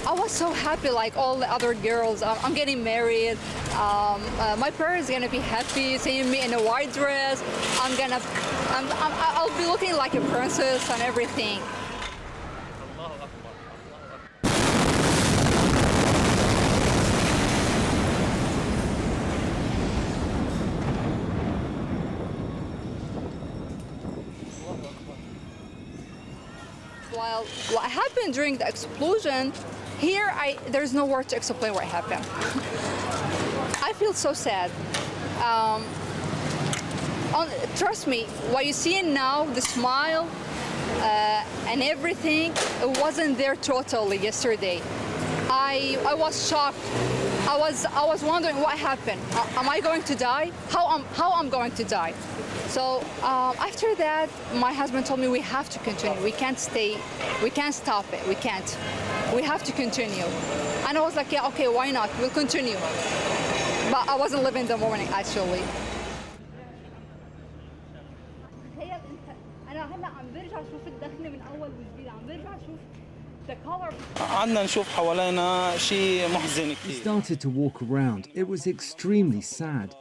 I was so happy, like all the other girls. I'm getting married. My parents are gonna be happy seeing me in a white dress. I'll be looking like a princess and everything. While what happened during the explosion, here there's no word to explain what happened. I feel so sad. Trust me, what you see now, the smile and everything, it wasn't there totally yesterday. I was shocked. I was wondering what happened. Am I going to die? How I'm going to die? So after that, my husband told me we have to continue. We can't stop it. We can't. We have to continue. And I was like, yeah, okay, why not? We'll continue. But I wasn't living the morning actually. We started to walk around. It was extremely sad.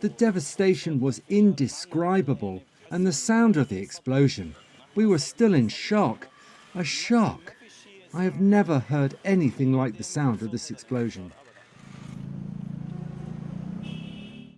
The devastation was indescribable, and the sound of the explosion. We were still in shock. A shock. I have never heard anything like the sound of this explosion.